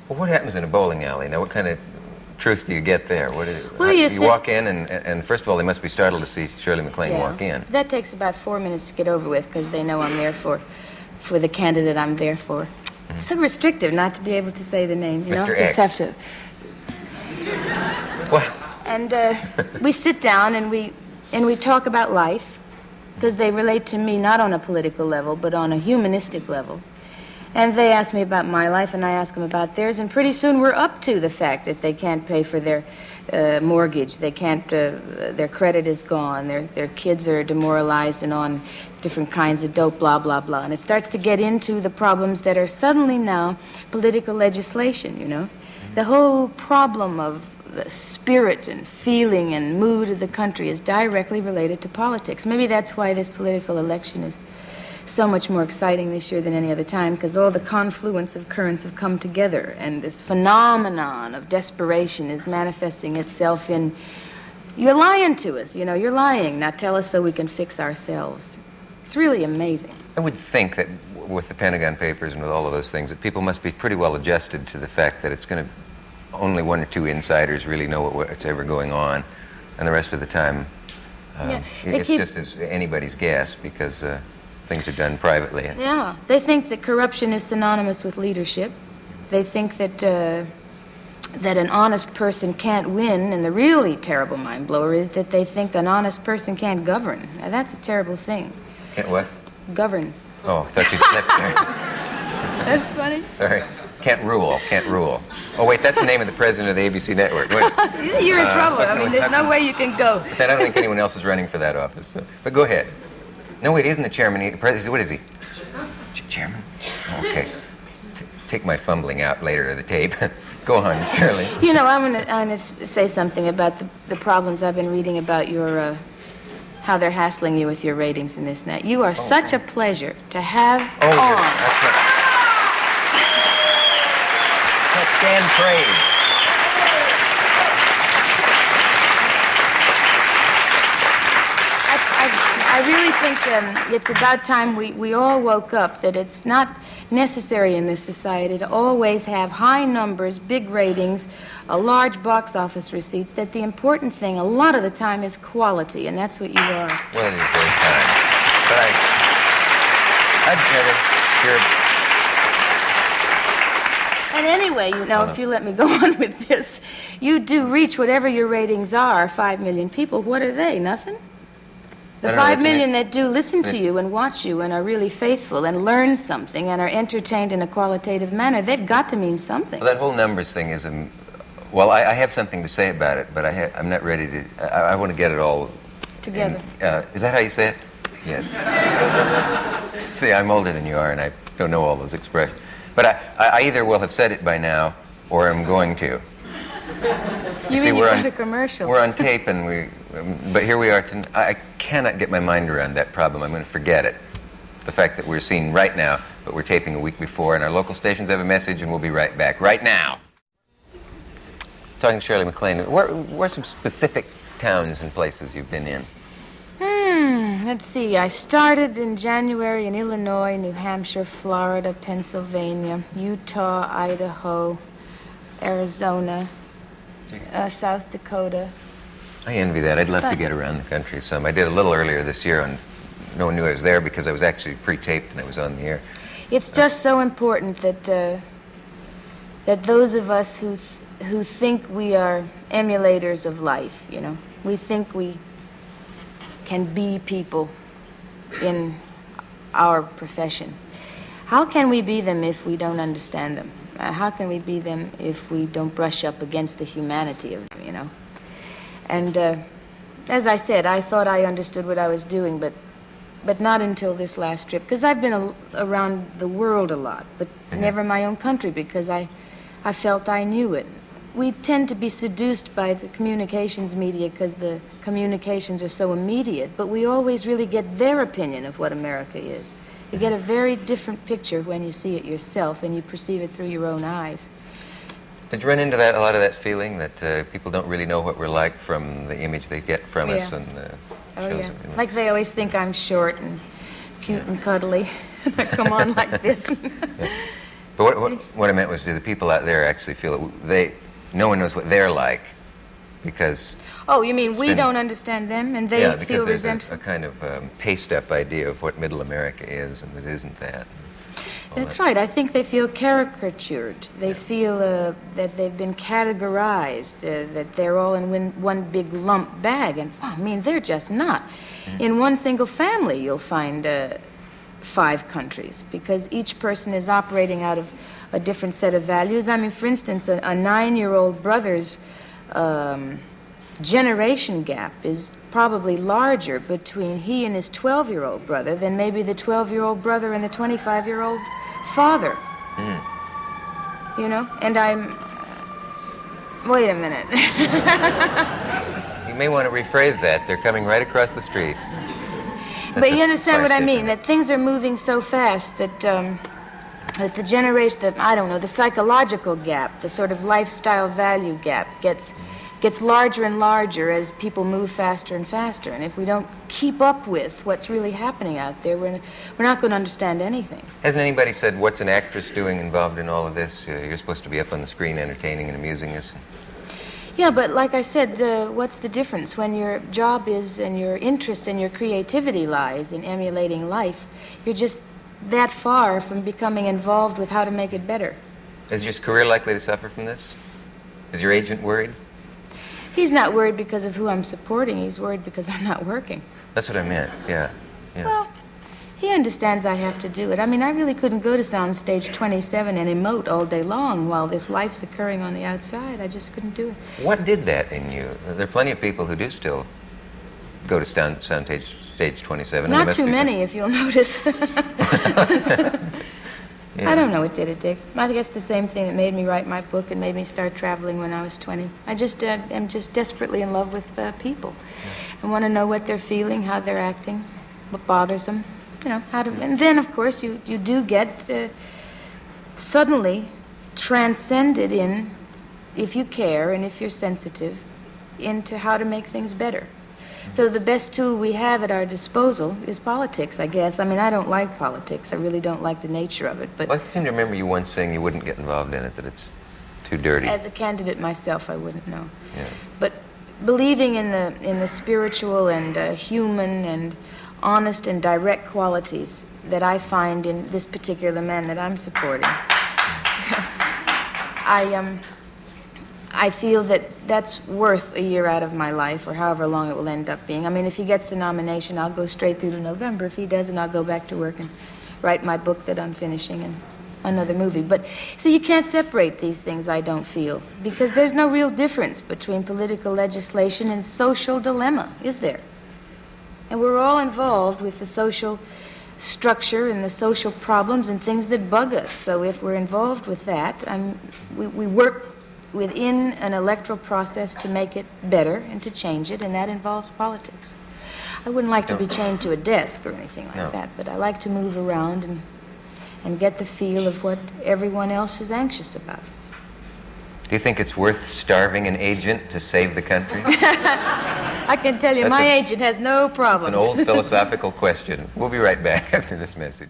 Well, what happens in a bowling alley? Now, what kind of truth do you get there? Well, you walk in, and first of all, they must be startled to see Shirley MacLaine walk in. That takes about 4 minutes to get over with because they know I'm there for the candidate I'm there for. Mm-hmm. It's so restrictive not to be able to say the name, you know? Mr. X. Just have to. What? And we sit down and we talk about life because they relate to me not on a political level but on a humanistic level. And they ask me about my life, and I ask them about theirs, and pretty soon we're up to the fact that they can't pay for their mortgage, they can't, their credit is gone, their kids are demoralized and on different kinds of dope, blah, blah, blah. And it starts to get into the problems that are suddenly now political legislation, you know? The whole problem of the spirit and feeling and mood of the country is directly related to politics. Maybe that's why this political election is so much more exciting this year than any other time, because all the confluence of currents have come together, and this phenomenon of desperation is manifesting itself in, you're lying to us, you know, you're lying, now tell us so we can fix ourselves. It's really amazing. I would think that with the Pentagon Papers and with all of those things, that people must be pretty well adjusted to the fact that it's going to, only one or two insiders really know what's ever going on, and the rest of the time, it's just as anybody's guess, because things are done privately. Yeah, they think that corruption is synonymous with leadership. They think that that an honest person can't win, and the really terrible mind blower is that they think an honest person can't govern. Now, that's a terrible thing. Can't what? Govern. Oh, I thought you'd slipped there. That's funny. Sorry. Can't rule. Can't rule. Oh, wait, that's the name of the president of the ABC network. Wait. You're in trouble. I mean, there's no way you can go. But then I don't think anyone else is running for that office. So. But go ahead. No, wait, he isn't the chairman. What is he? Chairman? Okay. Take my fumbling out later to the tape. Go on, Shirley. You know, I'm gonna say something about the problems I've been reading about your, how they're hassling you with your ratings and this and that. You are such a pleasure to have on. Yes. Can't stand praise. I really think it's about time we all woke up that it's not necessary in this society to always have high numbers, big ratings, a large box office receipts, that the important thing a lot of the time is quality, and that's what you are. Well, you're very kind. But I'd better hear... And anyway, you know, if you let me go on with this, you do reach whatever your ratings are, 5 million people. What are they? Nothing? The 5 million that do listen to you and watch you and are really faithful and learn something and are entertained in a qualitative manner, they've got to mean something. Well, that whole numbers thing is, well, I have something to say about it, but I'm not ready to, I want to get it all together. Is that how you say it? Yes. See, I'm older than you are, and I don't know all those expressions. But I either will have said it by now, or I'm going to. You see, we're on a commercial. We're on tape, and but here we are. I cannot get my mind around that problem. I'm going to forget it. The fact that we're seen right now, but we're taping a week before, and our local stations have a message, and we'll be right back. Right now. Talking to Shirley MacLaine, where are some specific towns and places you've been in? Let's see. I started in January in Illinois, New Hampshire, Florida, Pennsylvania, Utah, Idaho, Arizona, South Dakota. I envy that. I'd love to get around the country some. I did a little earlier this year, and no one knew I was there because I was actually pre-taped and I was on the air. It's just so important that that those of us who think we are emulators of life, you know, we think we can be people in our profession. How can we be them if we don't understand them? How can we be them if we don't brush up against the humanity of them, you know? And as I said, I thought I understood what I was doing, but not until this last trip, because I've been around the world a lot, but never my own country, because I felt I knew it. We tend to be seduced by the communications media because the communications are so immediate, but we always really get their opinion of what America is. You get a very different picture when you see it yourself and you perceive it through your own eyes. Did you run into a lot of that feeling that people don't really know what we're like from the image they get from us? And shows Like they always think I'm short and cute and cuddly. I come on like this. But what I meant was, do the people out there actually feel that no one knows what they're like? Because... Oh, you mean we don't understand them and they yeah, feel because there's resentful? a kind of paste-up idea of what Middle America is, and it isn't that. That's right. I think they feel caricatured. They feel that they've been categorized, that they're all in one big lump bag. And, I mean, they're just not. In one single family, you'll find 5 countries, because each person is operating out of a different set of values. I mean, for instance, a 9-year-old brother's generation gap is probably larger between he and his 12-year-old brother than maybe the 12-year-old brother and the 25-year-old father. You know? And I'm... wait a minute. You may want to rephrase that. They're coming right across the street. But you understand what I mean, that things are moving so fast that that the generation, I don't know, the psychological gap, the sort of lifestyle value gap gets larger and larger as people move faster and faster. And if we don't keep up with what's really happening out there, we're not going to understand anything. Hasn't anybody said, what's an actress doing involved in all of this? You're supposed to be up on the screen entertaining and amusing us. Yeah, but like I said, what's the difference when your job is and your interest and your creativity lies in emulating life? You're just that far from becoming involved with how to make it better. Is your career likely to suffer from this? Is your agent worried? He's not worried because of who I'm supporting. He's worried because I'm not working. That's what I meant, yeah. Well, he understands I have to do it. I mean, I really couldn't go to Soundstage 27 and emote all day long while this life's occurring on the outside. I just couldn't do it. What did that in you? There are plenty of people who do still go to Soundstage Stage 27. Not too many, if you'll notice. Yeah. I don't know what did it, Dick. I guess the same thing that made me write my book and made me start traveling when I was 20. I just am just desperately in love with people. I want to know what they're feeling, how they're acting, what bothers them, you know, how to... And then, of course, you do get suddenly transcended in, if you care and if you're sensitive, into how to make things better. So the best tool we have at our disposal is politics, I guess. I mean, I don't like politics. I really don't like the nature of it, but... Well, I seem to remember you once saying you wouldn't get involved in it, that it's too dirty. As a candidate myself, I wouldn't know. Yeah. But believing in the spiritual and human and honest and direct qualities that I find in this particular man that I'm supporting, I feel that that's worth a year out of my life, or however long it will end up being. I mean, if he gets the nomination, I'll go straight through to November. If he doesn't, I'll go back to work and write my book that I'm finishing and another movie. But, see, you can't separate these things, I don't feel, because there's no real difference between political legislation and social dilemma, is there? And we're all involved with the social structure and the social problems and things that bug us. So if we're involved with that, we work within an electoral process to make it better and to change it, and that involves politics. I wouldn't like to be chained to a desk or anything like that, but I like to move around and get the feel of what everyone else is anxious about. Do you think it's worth starving an agent to save the country? I can tell you, my agent has no problems. It's an old philosophical question. We'll be right back after this message.